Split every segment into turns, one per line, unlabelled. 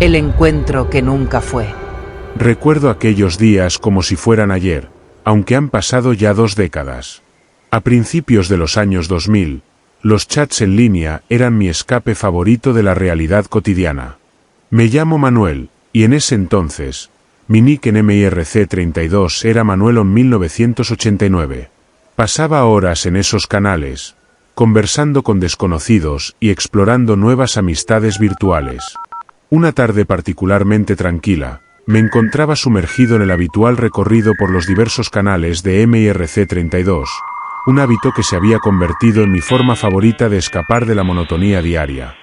El encuentro que nunca fue.
Recuerdo aquellos días como si fueran ayer, aunque han pasado ya 2 décadas. A principios de los años 2000, los chats en línea eran mi escape favorito de la realidad cotidiana. Me llamo Manuel, y en ese entonces, mi nick en MIRC32 era Manuelon 1989. Pasaba horas en esos canales, conversando con desconocidos y explorando nuevas amistades virtuales. Una tarde particularmente tranquila, me encontraba sumergido en el habitual recorrido por los diversos canales de MIRC32, un hábito que se había convertido en mi forma favorita de escapar de la monotonía diaria.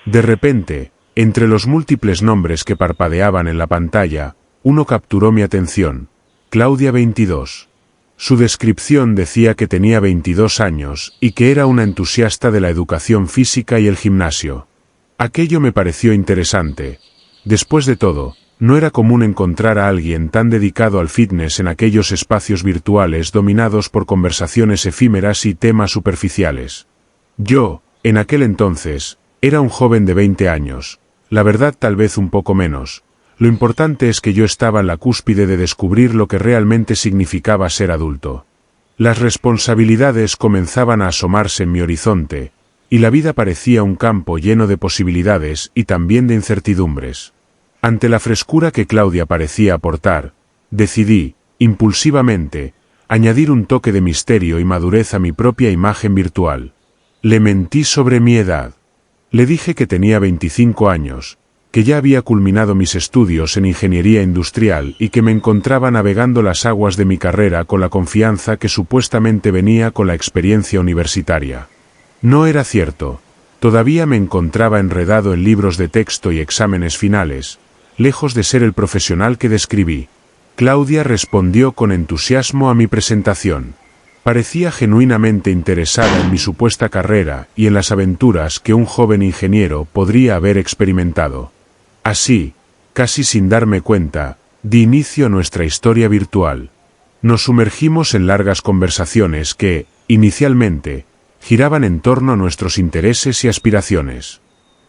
De repente, entre los múltiples nombres que parpadeaban en la pantalla, uno capturó mi atención: Claudia 22. Su descripción decía que tenía 22 años y que era una entusiasta de la educación física y el gimnasio. Aquello me pareció interesante. Después de todo, no era común encontrar a alguien tan dedicado al fitness en aquellos espacios virtuales dominados por conversaciones efímeras y temas superficiales. Yo, en aquel entonces, era un joven de 20 años, la verdad tal vez un poco menos. Lo importante es que yo estaba en la cúspide de descubrir lo que realmente significaba ser adulto. Las responsabilidades comenzaban a asomarse en mi horizonte, y la vida parecía un campo lleno de posibilidades y también de incertidumbres. Ante la frescura que Claudia parecía aportar, decidí, impulsivamente, añadir un toque de misterio y madurez a mi propia imagen virtual. Le mentí sobre mi edad. Le dije que tenía 25 años, que ya había culminado mis estudios en ingeniería industrial y que me encontraba navegando las aguas de mi carrera con la confianza que supuestamente venía con la experiencia universitaria. No era cierto. Todavía me encontraba enredado en libros de texto y exámenes finales, lejos de ser el profesional que describí. Claudia respondió con entusiasmo a mi presentación. Parecía genuinamente interesada en mi supuesta carrera y en las aventuras que un joven ingeniero podría haber experimentado. Así, casi sin darme cuenta, di inicio a nuestra historia virtual. Nos sumergimos en largas conversaciones que, inicialmente, giraban en torno a nuestros intereses y aspiraciones.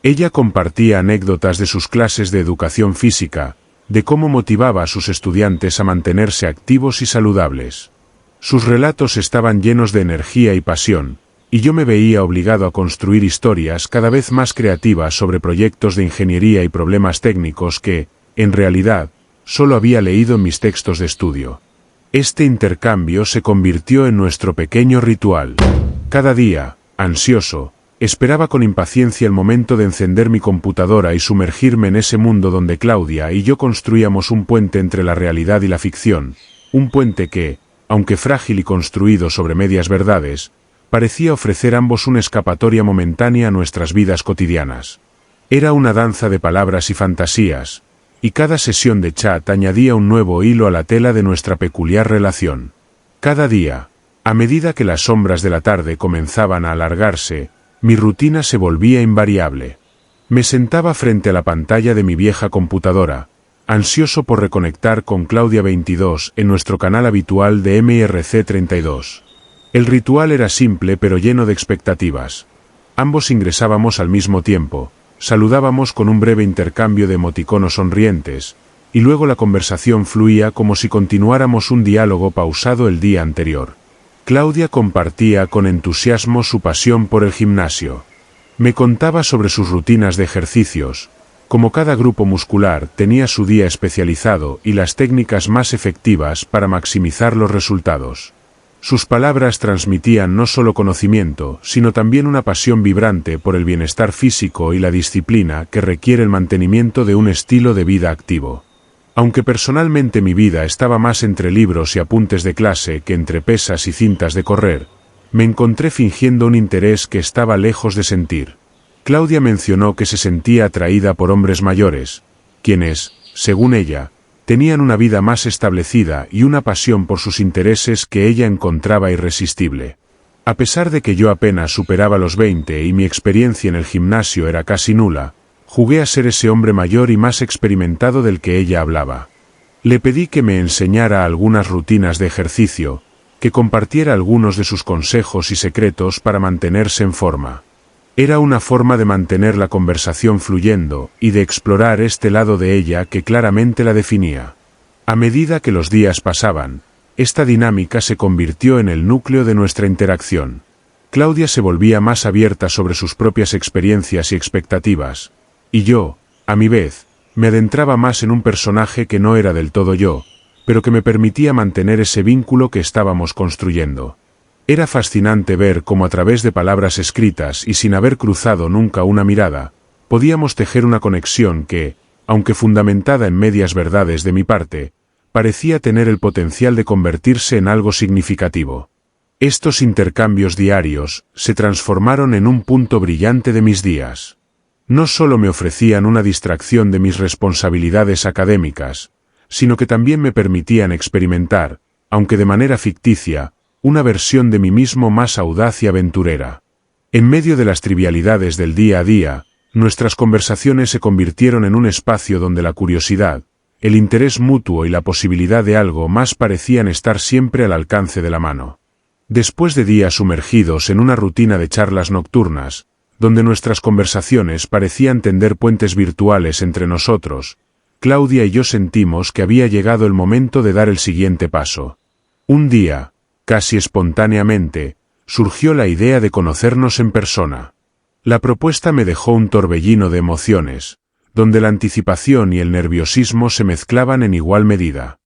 Ella compartía anécdotas de sus clases de educación física, de cómo motivaba a sus estudiantes a mantenerse activos y saludables. Sus relatos estaban llenos de energía y pasión, y yo me veía obligado a construir historias cada vez más creativas sobre proyectos de ingeniería y problemas técnicos que, en realidad, solo había leído en mis textos de estudio. Este intercambio se convirtió en nuestro pequeño ritual. Cada día, ansioso, esperaba con impaciencia el momento de encender mi computadora y sumergirme en ese mundo donde Claudia y yo construíamos un puente entre la realidad y la ficción, un puente que, aunque frágil y construido sobre medias verdades, parecía ofrecer ambos una escapatoria momentánea a nuestras vidas cotidianas. Era una danza de palabras y fantasías, y cada sesión de chat añadía un nuevo hilo a la tela de nuestra peculiar relación. Cada día, a medida que las sombras de la tarde comenzaban a alargarse, mi rutina se volvía invariable. Me sentaba frente a la pantalla de mi vieja computadora, ansioso por reconectar con Claudia 22 en nuestro canal habitual de MIRC32. El ritual era simple pero lleno de expectativas. Ambos ingresábamos al mismo tiempo, saludábamos con un breve intercambio de emoticonos sonrientes, y luego la conversación fluía como si continuáramos un diálogo pausado el día anterior. Claudia compartía con entusiasmo su pasión por el gimnasio. Me contaba sobre sus rutinas de ejercicios, como cada grupo muscular tenía su día especializado y las técnicas más efectivas para maximizar los resultados. Sus palabras transmitían no solo conocimiento, sino también una pasión vibrante por el bienestar físico y la disciplina que requiere el mantenimiento de un estilo de vida activo. Aunque personalmente mi vida estaba más entre libros y apuntes de clase que entre pesas y cintas de correr, me encontré fingiendo un interés que estaba lejos de sentir. Claudia mencionó que se sentía atraída por hombres mayores, quienes, según ella, tenían una vida más establecida y una pasión por sus intereses que ella encontraba irresistible. A pesar de que yo apenas superaba los 20 y mi experiencia en el gimnasio era casi nula, jugué a ser ese hombre mayor y más experimentado del que ella hablaba. Le pedí que me enseñara algunas rutinas de ejercicio, que compartiera algunos de sus consejos y secretos para mantenerse en forma. Era una forma de mantener la conversación fluyendo y de explorar este lado de ella que claramente la definía. A medida que los días pasaban, esta dinámica se convirtió en el núcleo de nuestra interacción. Claudia se volvía más abierta sobre sus propias experiencias y expectativas, y yo, a mi vez, me adentraba más en un personaje que no era del todo yo, pero que me permitía mantener ese vínculo que estábamos construyendo. Era fascinante ver cómo a través de palabras escritas y sin haber cruzado nunca una mirada, podíamos tejer una conexión que, aunque fundamentada en medias verdades de mi parte, parecía tener el potencial de convertirse en algo significativo. Estos intercambios diarios se transformaron en un punto brillante de mis días. No solo me ofrecían una distracción de mis responsabilidades académicas, sino que también me permitían experimentar, aunque de manera ficticia, una versión de mí mismo más audaz y aventurera. En medio de las trivialidades del día a día, nuestras conversaciones se convirtieron en un espacio donde la curiosidad, el interés mutuo y la posibilidad de algo más parecían estar siempre al alcance de la mano. Después de días sumergidos en una rutina de charlas nocturnas, donde nuestras conversaciones parecían tender puentes virtuales entre nosotros, Claudia y yo sentimos que había llegado el momento de dar el siguiente paso. Un día, casi espontáneamente, surgió la idea de conocernos en persona. La propuesta me dejó un torbellino de emociones, donde la anticipación y el nerviosismo se mezclaban en igual medida.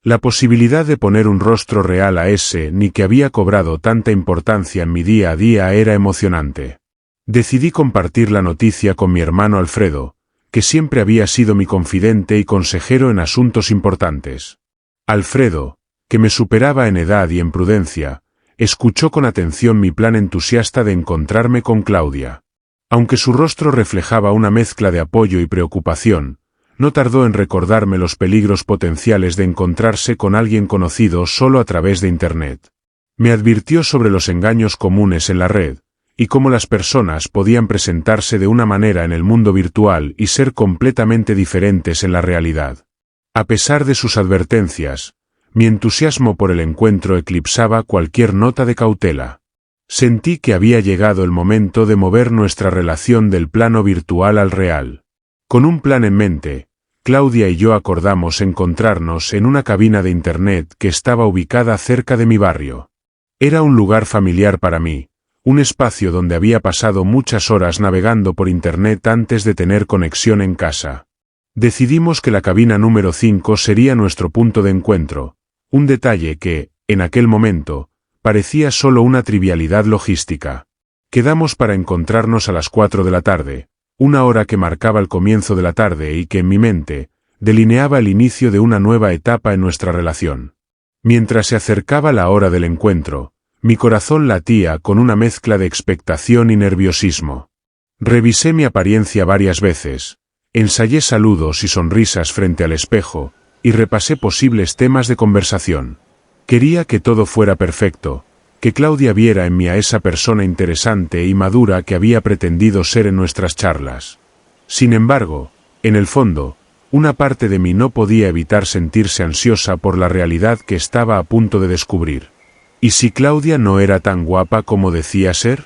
La posibilidad de poner un rostro real a ese ni que había cobrado tanta importancia en mi día a día era emocionante. Decidí compartir la noticia con mi hermano Alfredo, que siempre había sido mi confidente y consejero en asuntos importantes. Alfredo, que me superaba en edad y en prudencia, escuchó con atención mi plan entusiasta de encontrarme con Claudia. Aunque su rostro reflejaba una mezcla de apoyo y preocupación, no tardó en recordarme los peligros potenciales de encontrarse con alguien conocido solo a través de Internet. Me advirtió sobre los engaños comunes en la red, y cómo las personas podían presentarse de una manera en el mundo virtual y ser completamente diferentes en la realidad. A pesar de sus advertencias, mi entusiasmo por el encuentro eclipsaba cualquier nota de cautela. Sentí que había llegado el momento de mover nuestra relación del plano virtual al real. Con un plan en mente, Claudia y yo acordamos encontrarnos en una cabina de Internet que estaba ubicada cerca de mi barrio. Era un lugar familiar para mí, un espacio donde había pasado muchas horas navegando por Internet antes de tener conexión en casa. Decidimos que la cabina número 5 sería nuestro punto de encuentro, un detalle que, en aquel momento, parecía solo una trivialidad logística. Quedamos para encontrarnos a las 4 de la tarde, una hora que marcaba el comienzo de la tarde y que en mi mente, delineaba el inicio de una nueva etapa en nuestra relación. Mientras se acercaba la hora del encuentro, mi corazón latía con una mezcla de expectación y nerviosismo. Revisé mi apariencia varias veces, ensayé saludos y sonrisas frente al espejo, y repasé posibles temas de conversación. Quería que todo fuera perfecto, que Claudia viera en mí a esa persona interesante y madura que había pretendido ser en nuestras charlas. Sin embargo, en el fondo, una parte de mí no podía evitar sentirse ansiosa por la realidad que estaba a punto de descubrir. ¿Y si Claudia no era tan guapa como decía ser?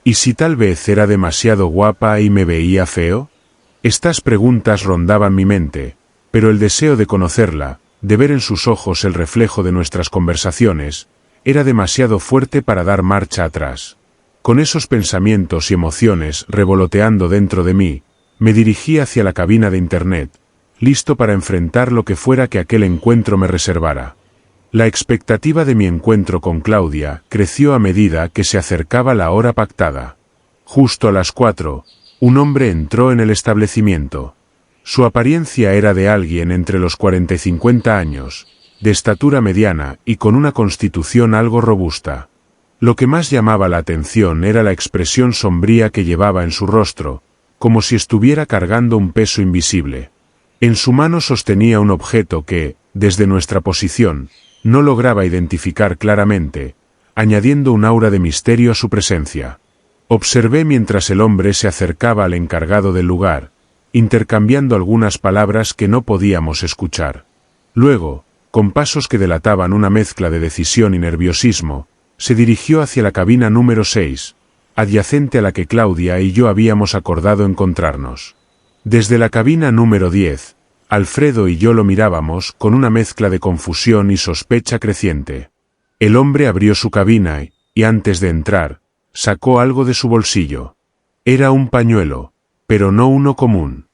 ¿Y si tal vez era demasiado guapa y me veía feo? Estas preguntas rondaban mi mente, pero el deseo de conocerla, de ver en sus ojos el reflejo de nuestras conversaciones, era demasiado fuerte para dar marcha atrás. Con esos pensamientos y emociones revoloteando dentro de mí, me dirigí hacia la cabina de Internet, listo para enfrentar lo que fuera que aquel encuentro me reservara. La expectativa de mi encuentro con Claudia creció a medida que se acercaba la hora pactada. Justo a las 4, un hombre entró en el establecimiento. Su apariencia era de alguien entre los 40 y 50 años, de estatura mediana y con una constitución algo robusta. Lo que más llamaba la atención era la expresión sombría que llevaba en su rostro, como si estuviera cargando un peso invisible. En su mano sostenía un objeto que, desde nuestra posición, no lograba identificar claramente, añadiendo un aura de misterio a su presencia. Observé mientras el hombre se acercaba al encargado del lugar, intercambiando algunas palabras que no podíamos escuchar. Luego, con pasos que delataban una mezcla de decisión y nerviosismo, se dirigió hacia la cabina número 6, adyacente a la que Claudia y yo habíamos acordado encontrarnos. Desde la cabina número 10, Alfredo y yo lo mirábamos con una mezcla de confusión y sospecha creciente. El hombre abrió su cabina y, antes de entrar, sacó algo de su bolsillo. Era un pañuelo, pero no uno común.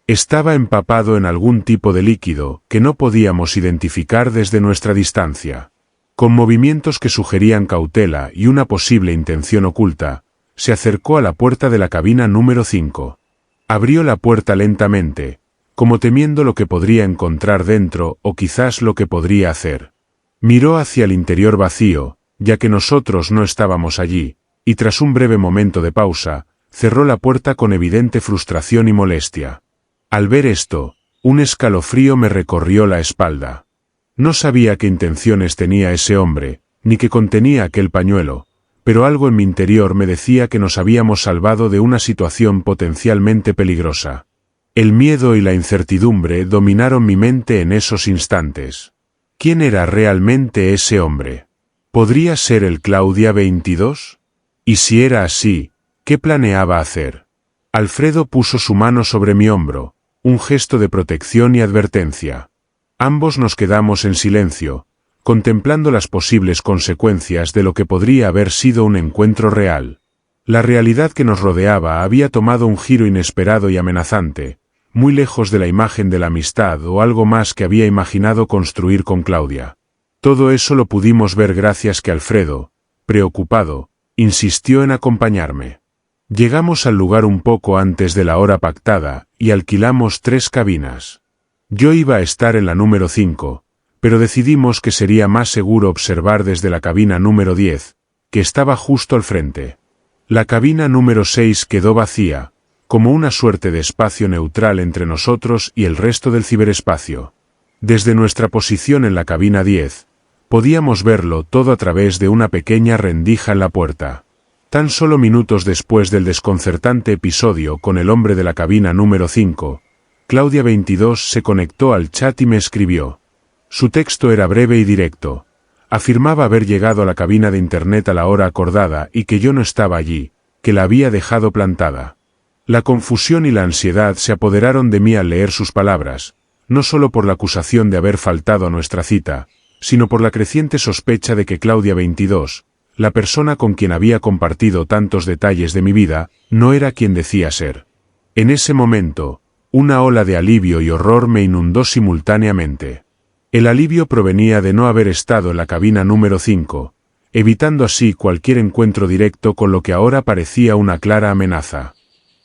Estaba empapado en algún tipo de líquido que no podíamos identificar desde nuestra distancia. Con movimientos que sugerían cautela y una posible intención oculta, se acercó a la puerta de la cabina número 5. Abrió la puerta lentamente, como temiendo lo que podría encontrar dentro o quizás lo que podría hacer. Miró hacia el interior vacío, ya que nosotros no estábamos allí, y tras un breve momento de pausa, cerró la puerta con evidente frustración y molestia. Al ver esto, un escalofrío me recorrió la espalda. No sabía qué intenciones tenía ese hombre, ni qué contenía aquel pañuelo, pero algo en mi interior me decía que nos habíamos salvado de una situación potencialmente peligrosa. El miedo y la incertidumbre dominaron mi mente en esos instantes. ¿Quién era realmente ese hombre? ¿Podría ser el Claudia 22? Y si era así, ¿qué planeaba hacer? Alfredo puso su mano sobre mi hombro, un gesto de protección y advertencia. Ambos nos quedamos en silencio, contemplando las posibles consecuencias de lo que podría haber sido un encuentro real. La realidad que nos rodeaba había tomado un giro inesperado y amenazante, muy lejos de la imagen de la amistad o algo más que había imaginado construir con Claudia. Todo eso lo pudimos ver gracias que Alfredo, preocupado, insistió en acompañarme. Llegamos al lugar un poco antes de la hora pactada y alquilamos 3 cabinas. Yo iba a estar en la número 5, pero decidimos que sería más seguro observar desde la cabina número 10, que estaba justo al frente. La cabina número 6 quedó vacía, como una suerte de espacio neutral entre nosotros y el resto del ciberespacio. Desde nuestra posición en la cabina 10, podíamos verlo todo a través de una pequeña rendija en la puerta. Tan solo minutos después del desconcertante episodio con el hombre de la cabina número 5, Claudia 22 se conectó al chat y me escribió. Su texto era breve y directo. Afirmaba haber llegado a la cabina de internet a la hora acordada y que yo no estaba allí, que la había dejado plantada. La confusión y la ansiedad se apoderaron de mí al leer sus palabras, no solo por la acusación de haber faltado a nuestra cita, sino por la creciente sospecha de que Claudia 22, la persona con quien había compartido tantos detalles de mi vida, no era quien decía ser. En ese momento, una ola de alivio y horror me inundó simultáneamente. El alivio provenía de no haber estado en la cabina número 5, evitando así cualquier encuentro directo con lo que ahora parecía una clara amenaza.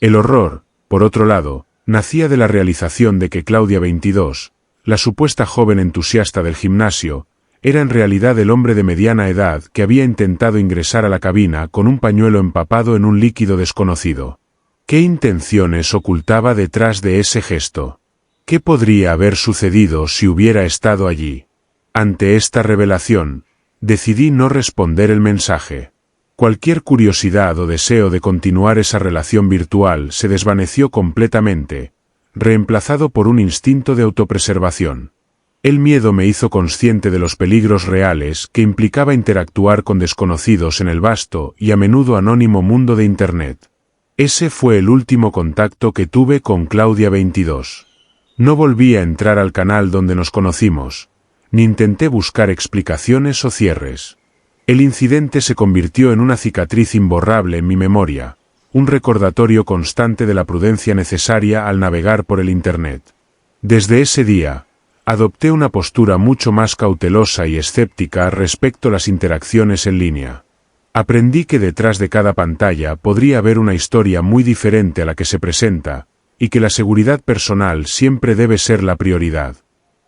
El horror, por otro lado, nacía de la realización de que Claudia 22, la supuesta joven entusiasta del gimnasio, era en realidad el hombre de mediana edad que había intentado ingresar a la cabina con un pañuelo empapado en un líquido desconocido. ¿Qué intenciones ocultaba detrás de ese gesto? ¿Qué podría haber sucedido si hubiera estado allí? Ante esta revelación, decidí no responder el mensaje. Cualquier curiosidad o deseo de continuar esa relación virtual se desvaneció completamente, reemplazado por un instinto de autopreservación. El miedo me hizo consciente de los peligros reales que implicaba interactuar con desconocidos en el vasto y a menudo anónimo mundo de Internet. Ese fue el último contacto que tuve con Claudia 22. No volví a entrar al canal donde nos conocimos, ni intenté buscar explicaciones o cierres. El incidente se convirtió en una cicatriz imborrable en mi memoria, un recordatorio constante de la prudencia necesaria al navegar por el Internet. Desde ese día, adopté una postura mucho más cautelosa y escéptica respecto a las interacciones en línea. Aprendí que detrás de cada pantalla podría haber una historia muy diferente a la que se presenta, y que la seguridad personal siempre debe ser la prioridad.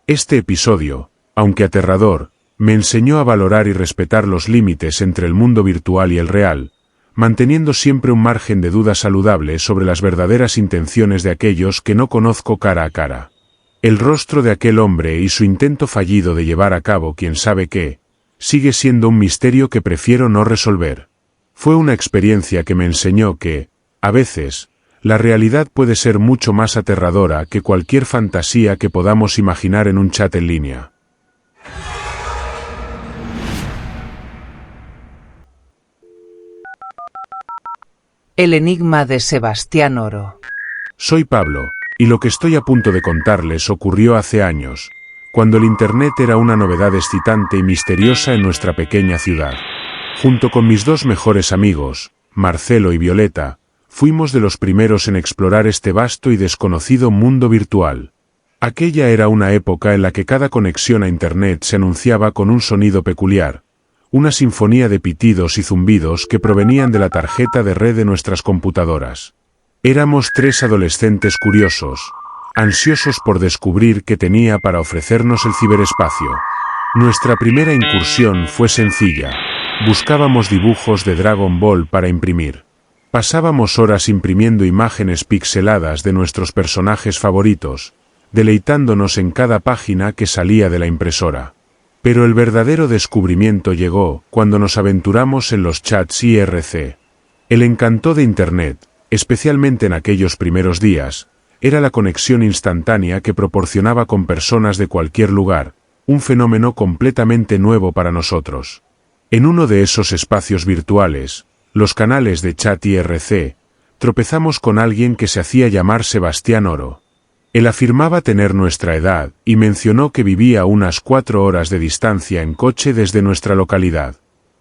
Este episodio, aunque aterrador, me enseñó a valorar y respetar los límites entre el mundo virtual y el real, manteniendo siempre un margen de duda saludable sobre las verdaderas intenciones de aquellos que no conozco cara a cara. El rostro de aquel hombre y su intento fallido de llevar a cabo quién sabe qué, sigue siendo un misterio que prefiero no resolver. Fue una experiencia que me enseñó que, a veces, la realidad puede ser mucho más aterradora que cualquier fantasía que podamos imaginar en un chat en línea.
El enigma de Sebastián Oro.
Soy Pablo, y lo que estoy a punto de contarles ocurrió hace años, cuando el Internet era una novedad excitante y misteriosa en nuestra pequeña ciudad. Junto con mis dos mejores amigos, Marcelo y Violeta, fuimos de los primeros en explorar este vasto y desconocido mundo virtual. Aquella era una época en la que cada conexión a Internet se anunciaba con un sonido peculiar, una sinfonía de pitidos y zumbidos que provenían de la tarjeta de red de nuestras computadoras. Éramos tres adolescentes curiosos, ansiosos por descubrir qué tenía para ofrecernos el ciberespacio. Nuestra primera incursión fue sencilla. Buscábamos dibujos de Dragon Ball para imprimir. Pasábamos horas imprimiendo imágenes pixeladas de nuestros personajes favoritos, deleitándonos en cada página que salía de la impresora. Pero el verdadero descubrimiento llegó cuando nos aventuramos en los chats IRC. El encanto de Internet, especialmente en aquellos primeros días, era la conexión instantánea que proporcionaba con personas de cualquier lugar, un fenómeno completamente nuevo para nosotros. En uno de esos espacios virtuales, los canales de chat IRC, tropezamos con alguien que se hacía llamar Sebastián Oro. Él afirmaba tener nuestra edad y mencionó que vivía a unas 4 horas de distancia en coche desde nuestra localidad.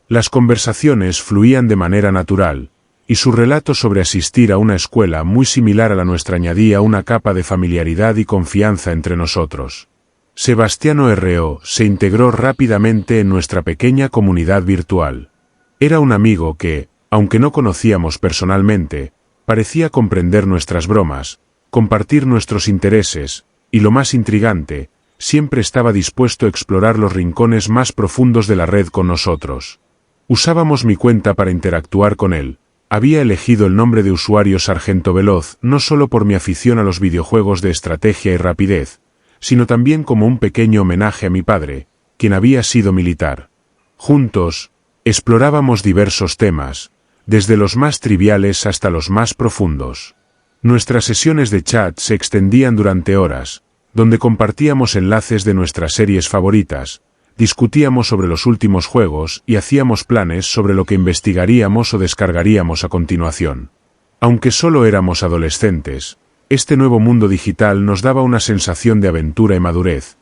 Las conversaciones fluían de manera natural, y su relato sobre asistir a una escuela muy similar a la nuestra añadía una capa de familiaridad y confianza entre nosotros. Sebastián Oro se integró rápidamente en nuestra pequeña comunidad virtual. Era un amigo que, aunque no conocíamos personalmente, parecía comprender nuestras bromas, compartir nuestros intereses, y lo más intrigante, siempre estaba dispuesto a explorar los rincones más profundos de la red con nosotros. Usábamos mi cuenta para interactuar con él. Había elegido el nombre de usuario Sargento Veloz no solo por mi afición a los videojuegos de estrategia y rapidez, sino también como un pequeño homenaje a mi padre, quien había sido militar. Juntos, explorábamos diversos temas, desde los más triviales hasta los más profundos. Nuestras sesiones de chat se extendían durante horas, donde compartíamos enlaces de nuestras series favoritas, discutíamos sobre los últimos juegos y hacíamos planes sobre lo que investigaríamos o descargaríamos a continuación. Aunque solo éramos adolescentes, este nuevo mundo digital nos daba una sensación de aventura y madurez,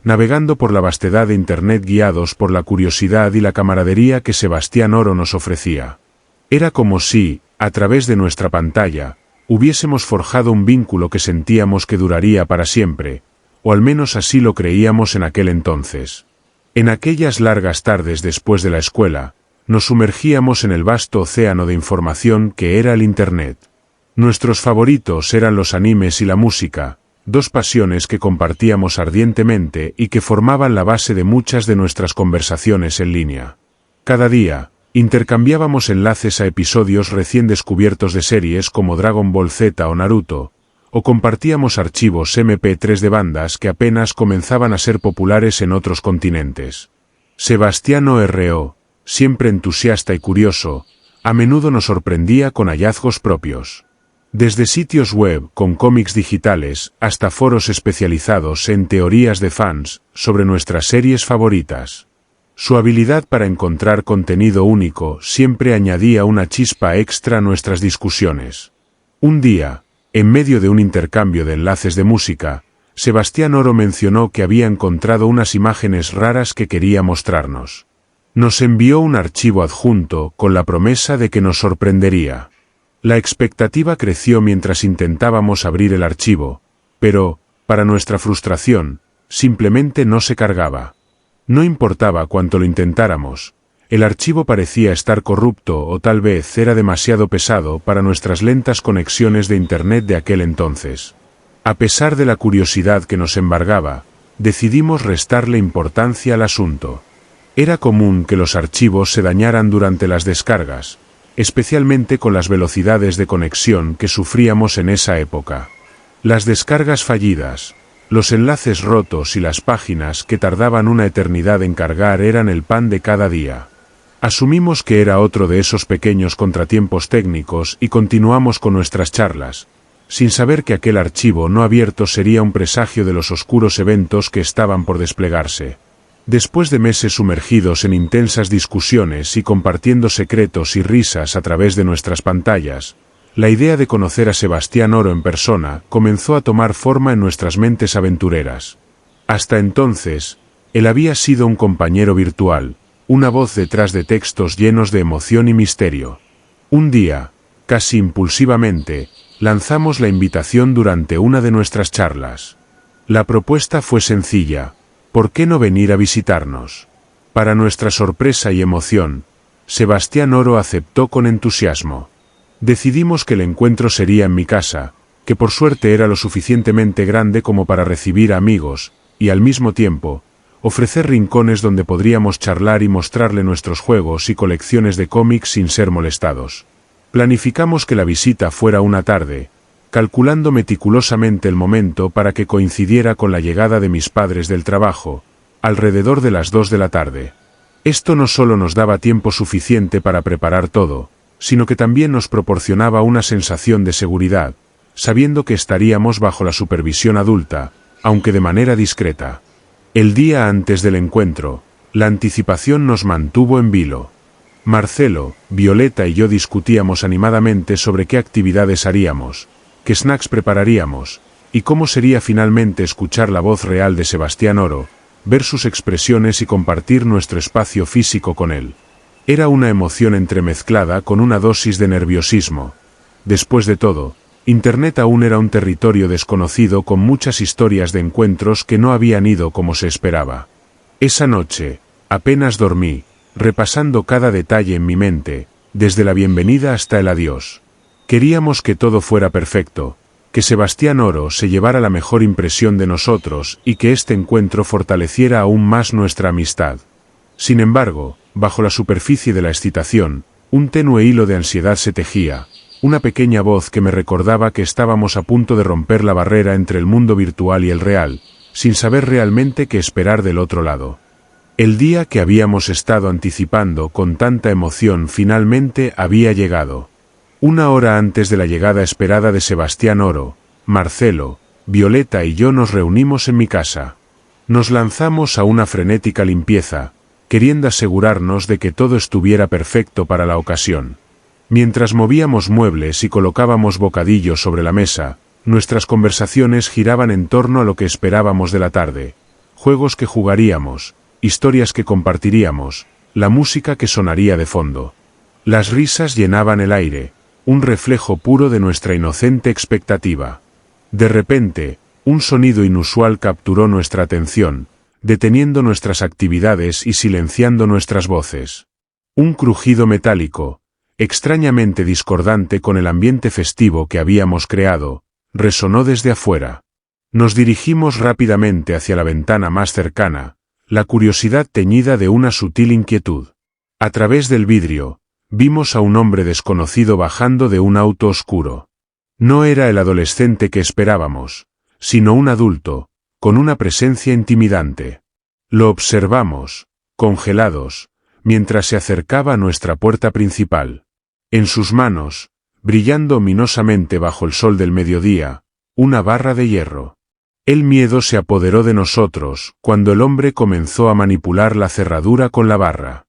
navegando por la vastedad de Internet guiados por la curiosidad y la camaradería que Sebastián Oro nos ofrecía. Era como si, a través de nuestra pantalla, hubiésemos forjado un vínculo que sentíamos que duraría para siempre, o al menos así lo creíamos en aquel entonces. En aquellas largas tardes después de la escuela, nos sumergíamos en el vasto océano de información que era el Internet. Nuestros favoritos eran los animes y la música, dos pasiones que compartíamos ardientemente y que formaban la base de muchas de nuestras conversaciones en línea. Cada día, intercambiábamos enlaces a episodios recién descubiertos de series como Dragon Ball Z o Naruto, o compartíamos archivos MP3 de bandas que apenas comenzaban a ser populares en otros continentes. Sebastián Oro, siempre entusiasta y curioso, a menudo nos sorprendía con hallazgos propios. Desde sitios web con cómics digitales hasta foros especializados en teorías de fans sobre nuestras series favoritas. Su habilidad para encontrar contenido único siempre añadía una chispa extra a nuestras discusiones. Un día, en medio de un intercambio de enlaces de música, Sebastián Oro mencionó que había encontrado unas imágenes raras que quería mostrarnos. Nos envió un archivo adjunto con la promesa de que nos sorprendería. La expectativa creció mientras intentábamos abrir el archivo, pero, para nuestra frustración, simplemente no se cargaba. No importaba cuánto lo intentáramos, el archivo parecía estar corrupto o tal vez era demasiado pesado para nuestras lentas conexiones de Internet de aquel entonces. A pesar de la curiosidad que nos embargaba, decidimos restarle importancia al asunto. Era común que los archivos se dañaran durante las descargas, especialmente con las velocidades de conexión que sufríamos en esa época. Las descargas fallidas, los enlaces rotos y las páginas que tardaban una eternidad en cargar eran el pan de cada día. Asumimos que era otro de esos pequeños contratiempos técnicos y continuamos con nuestras charlas, sin saber que aquel archivo no abierto sería un presagio de los oscuros eventos que estaban por desplegarse. Después de meses sumergidos en intensas discusiones y compartiendo secretos y risas a través de nuestras pantallas, la idea de conocer a Sebastián Oro en persona comenzó a tomar forma en nuestras mentes aventureras. Hasta entonces, él había sido un compañero virtual, una voz detrás de textos llenos de emoción y misterio. Un día, casi impulsivamente, lanzamos la invitación durante una de nuestras charlas. La propuesta fue sencilla: ¿por qué no venir a visitarnos? Para nuestra sorpresa y emoción, Sebastián Oro aceptó con entusiasmo. Decidimos que el encuentro sería en mi casa, que por suerte era lo suficientemente grande como para recibir a amigos, y al mismo tiempo, ofrecer rincones donde podríamos charlar y mostrarle nuestros juegos y colecciones de cómics sin ser molestados. Planificamos que la visita fuera una tarde, calculando meticulosamente el momento para que coincidiera con la llegada de mis padres del trabajo, alrededor de las 2 de la tarde. Esto no solo nos daba tiempo suficiente para preparar todo, sino que también nos proporcionaba una sensación de seguridad, sabiendo que estaríamos bajo la supervisión adulta, aunque de manera discreta. El día antes del encuentro, la anticipación nos mantuvo en vilo. Marcelo, Violeta y yo discutíamos animadamente sobre qué actividades haríamos, qué snacks prepararíamos, y cómo sería finalmente escuchar la voz real de Sebastián Oro, ver sus expresiones y compartir nuestro espacio físico con él. Era una emoción entremezclada con una dosis de nerviosismo. Después de todo, Internet aún era un territorio desconocido con muchas historias de encuentros que no habían ido como se esperaba. Esa noche, apenas dormí, repasando cada detalle en mi mente, desde la bienvenida hasta el adiós. Queríamos que todo fuera perfecto, que Sebastián Oro se llevara la mejor impresión de nosotros y que este encuentro fortaleciera aún más nuestra amistad. Sin embargo, bajo la superficie de la excitación, un tenue hilo de ansiedad se tejía, una pequeña voz que me recordaba que estábamos a punto de romper la barrera entre el mundo virtual y el real, sin saber realmente qué esperar del otro lado. El día que habíamos estado anticipando con tanta emoción finalmente había llegado. Una hora antes de la llegada esperada de Sebastián Oro, Marcelo, Violeta y yo nos reunimos en mi casa. Nos lanzamos a una frenética limpieza, queriendo asegurarnos de que todo estuviera perfecto para la ocasión. Mientras movíamos muebles y colocábamos bocadillos sobre la mesa, nuestras conversaciones giraban en torno a lo que esperábamos de la tarde, juegos que jugaríamos, historias que compartiríamos, la música que sonaría de fondo. Las risas llenaban el aire, un reflejo puro de nuestra inocente expectativa. De repente, un sonido inusual capturó nuestra atención, deteniendo nuestras actividades y silenciando nuestras voces. Un crujido metálico, extrañamente discordante con el ambiente festivo que habíamos creado, resonó desde afuera. Nos dirigimos rápidamente hacia la ventana más cercana, la curiosidad teñida de una sutil inquietud. A través del vidrio, vimos a un hombre desconocido bajando de un auto oscuro. No era el adolescente que esperábamos, sino un adulto, con una presencia intimidante. Lo observamos, congelados, mientras se acercaba a nuestra puerta principal. En sus manos, brillando ominosamente bajo el sol del mediodía, una barra de hierro. El miedo se apoderó de nosotros cuando el hombre comenzó a manipular la cerradura con la barra.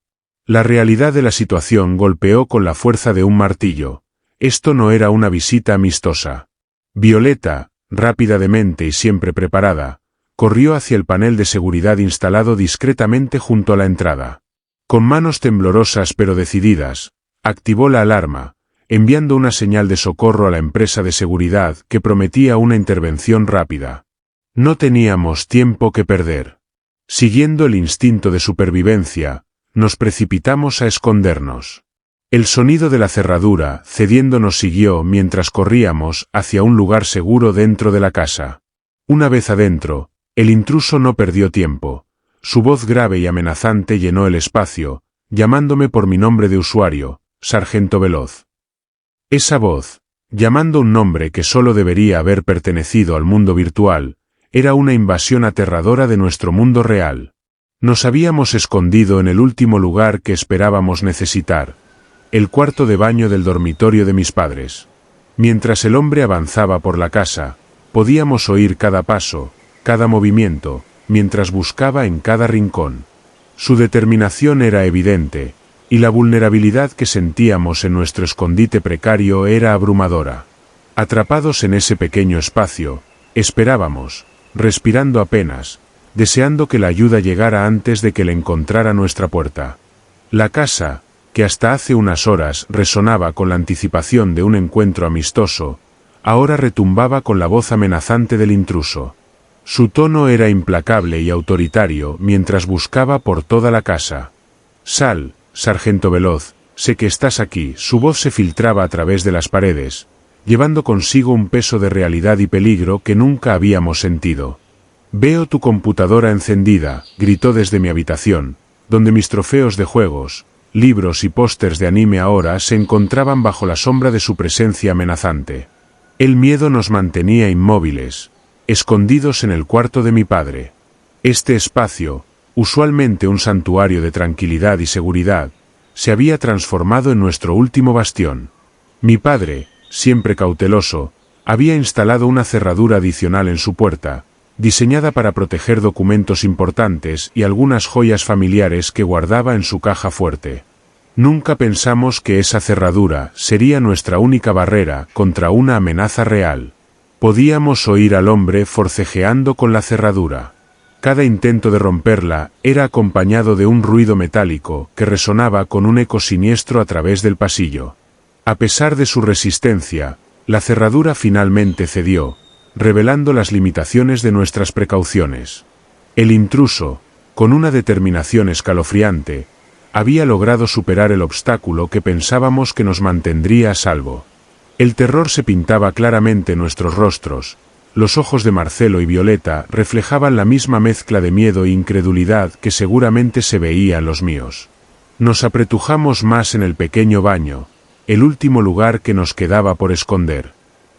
La realidad de la situación golpeó con la fuerza de un martillo. Esto no era una visita amistosa. Violeta, rápida de mente y siempre preparada, corrió hacia el panel de seguridad instalado discretamente junto a la entrada. Con manos temblorosas pero decididas, activó la alarma, enviando una señal de socorro a la empresa de seguridad que prometía una intervención rápida. No teníamos tiempo que perder. Siguiendo el instinto de supervivencia, nos precipitamos a escondernos. El sonido de la cerradura cediendo nos siguió mientras corríamos hacia un lugar seguro dentro de la casa. Una vez adentro, el intruso no perdió tiempo. Su voz grave y amenazante llenó el espacio, llamándome por mi nombre de usuario, Sargento Veloz. Esa voz, llamando un nombre que solo debería haber pertenecido al mundo virtual, era una invasión aterradora de nuestro mundo real. Nos habíamos escondido en el último lugar que esperábamos necesitar, el cuarto de baño del dormitorio de mis padres. Mientras el hombre avanzaba por la casa, podíamos oír cada paso, cada movimiento, mientras buscaba en cada rincón. Su determinación era evidente, y la vulnerabilidad que sentíamos en nuestro escondite precario era abrumadora. Atrapados en ese pequeño espacio, esperábamos, respirando apenas, deseando que la ayuda llegara antes de que le encontrara nuestra puerta. La casa, que hasta hace unas horas resonaba con la anticipación de un encuentro amistoso, ahora retumbaba con la voz amenazante del intruso. Su tono era implacable y autoritario mientras buscaba por toda la casa. «Sal, sargento Veloz, sé que estás aquí». Su voz se filtraba a través de las paredes, llevando consigo un peso de realidad y peligro que nunca habíamos sentido. «Veo tu computadora encendida», gritó desde mi habitación, donde mis trofeos de juegos, libros y pósters de anime ahora se encontraban bajo la sombra de su presencia amenazante. El miedo nos mantenía inmóviles, escondidos en el cuarto de mi padre. Este espacio, usualmente un santuario de tranquilidad y seguridad, se había transformado en nuestro último bastión. Mi padre, siempre cauteloso, había instalado una cerradura adicional en su puerta, diseñada para proteger documentos importantes y algunas joyas familiares que guardaba en su caja fuerte. Nunca pensamos que esa cerradura sería nuestra única barrera contra una amenaza real. Podíamos oír al hombre forcejeando con la cerradura. Cada intento de romperla era acompañado de un ruido metálico que resonaba con un eco siniestro a través del pasillo. A pesar de su resistencia, la cerradura finalmente cedió, revelando las limitaciones de nuestras precauciones. El intruso, con una determinación escalofriante, había logrado superar el obstáculo que pensábamos que nos mantendría a salvo. El terror se pintaba claramente en nuestros rostros. Los ojos de Marcelo y Violeta reflejaban la misma mezcla de miedo e incredulidad que seguramente se veía en los míos. Nos apretujamos más en el pequeño baño, el último lugar que nos quedaba por esconder.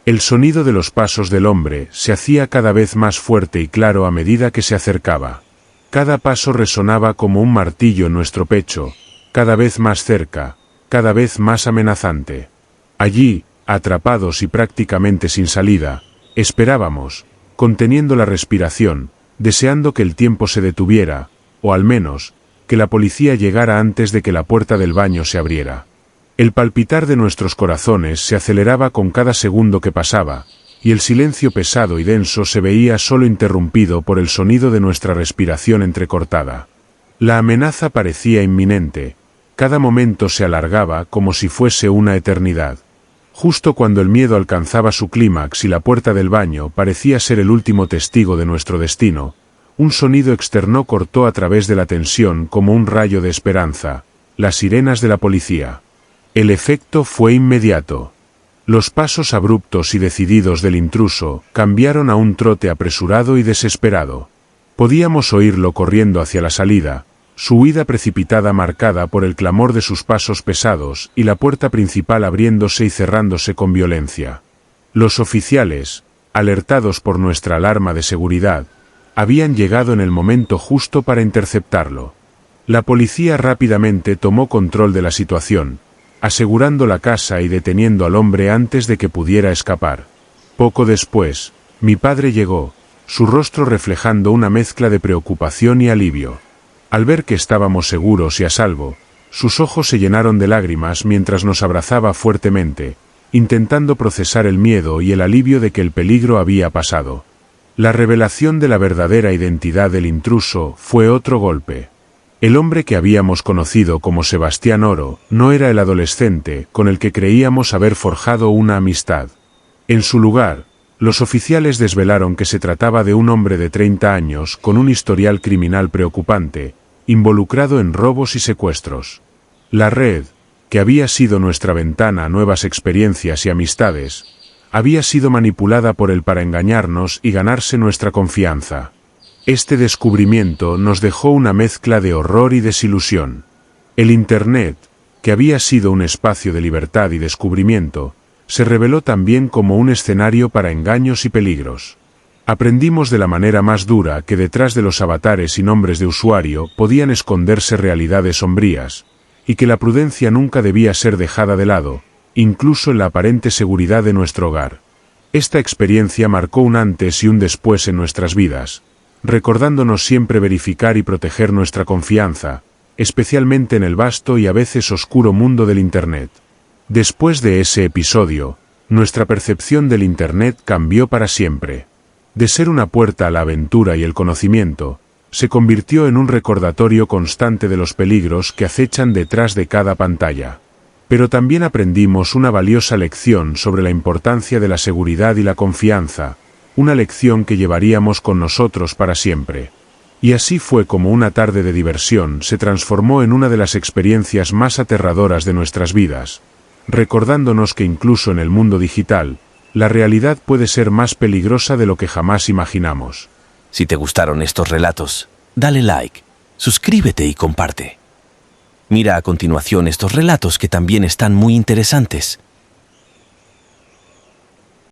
El sonido de los pasos del hombre se hacía cada vez más fuerte y claro a medida que se acercaba. Cada paso resonaba como un martillo en nuestro pecho, cada vez más cerca, cada vez más amenazante. Allí, atrapados y prácticamente sin salida, esperábamos, conteniendo la respiración, deseando que el tiempo se detuviera, o al menos, que la policía llegara antes de que la puerta del baño se abriera. El palpitar de nuestros corazones se aceleraba con cada segundo que pasaba, y el silencio pesado y denso se veía solo interrumpido por el sonido de nuestra respiración entrecortada. La amenaza parecía inminente, cada momento se alargaba como si fuese una eternidad. Justo cuando el miedo alcanzaba su clímax y la puerta del baño parecía ser el último testigo de nuestro destino, un sonido externo cortó a través de la tensión como un rayo de esperanza: las sirenas de la policía. El efecto fue inmediato. Los pasos abruptos y decididos del intruso cambiaron a un trote apresurado y desesperado. Podíamos oírlo corriendo hacia la salida, su huida precipitada marcada por el clamor de sus pasos pesados y la puerta principal abriéndose y cerrándose con violencia. Los oficiales, alertados por nuestra alarma de seguridad, habían llegado en el momento justo para interceptarlo. La policía rápidamente tomó control de la situación, asegurando la casa y deteniendo al hombre antes de que pudiera escapar. Poco después, mi padre llegó, su rostro reflejando una mezcla de preocupación y alivio. Al ver que estábamos seguros y a salvo, sus ojos se llenaron de lágrimas mientras nos abrazaba fuertemente, intentando procesar el miedo y el alivio de que el peligro había pasado. La revelación de la verdadera identidad del intruso fue otro golpe. El hombre que habíamos conocido como Sebastián Oro no era el adolescente con el que creíamos haber forjado una amistad. En su lugar, los oficiales desvelaron que se trataba de un hombre de 30 años con un historial criminal preocupante, involucrado en robos y secuestros. La red, que había sido nuestra ventana a nuevas experiencias y amistades, había sido manipulada por él para engañarnos y ganarse nuestra confianza. Este descubrimiento nos dejó una mezcla de horror y desilusión. El Internet, que había sido un espacio de libertad y descubrimiento, se reveló también como un escenario para engaños y peligros. Aprendimos de la manera más dura que detrás de los avatares y nombres de usuario podían esconderse realidades sombrías, y que la prudencia nunca debía ser dejada de lado, incluso en la aparente seguridad de nuestro hogar. Esta experiencia marcó un antes y un después en nuestras vidas, recordándonos siempre verificar y proteger nuestra confianza, especialmente en el vasto y a veces oscuro mundo del Internet. Después de ese episodio, nuestra percepción del Internet cambió para siempre. De ser una puerta a la aventura y el conocimiento, se convirtió en un recordatorio constante de los peligros que acechan detrás de cada pantalla. Pero también aprendimos una valiosa lección sobre la importancia de la seguridad y la confianza, una lección que llevaríamos con nosotros para siempre. Y así fue como una tarde de diversión se transformó en una de las experiencias más aterradoras de nuestras vidas, recordándonos que incluso en el mundo digital, la realidad puede ser más peligrosa de lo que jamás imaginamos.
Si te gustaron estos relatos, dale like, suscríbete y comparte. Mira a continuación estos relatos que también están muy interesantes.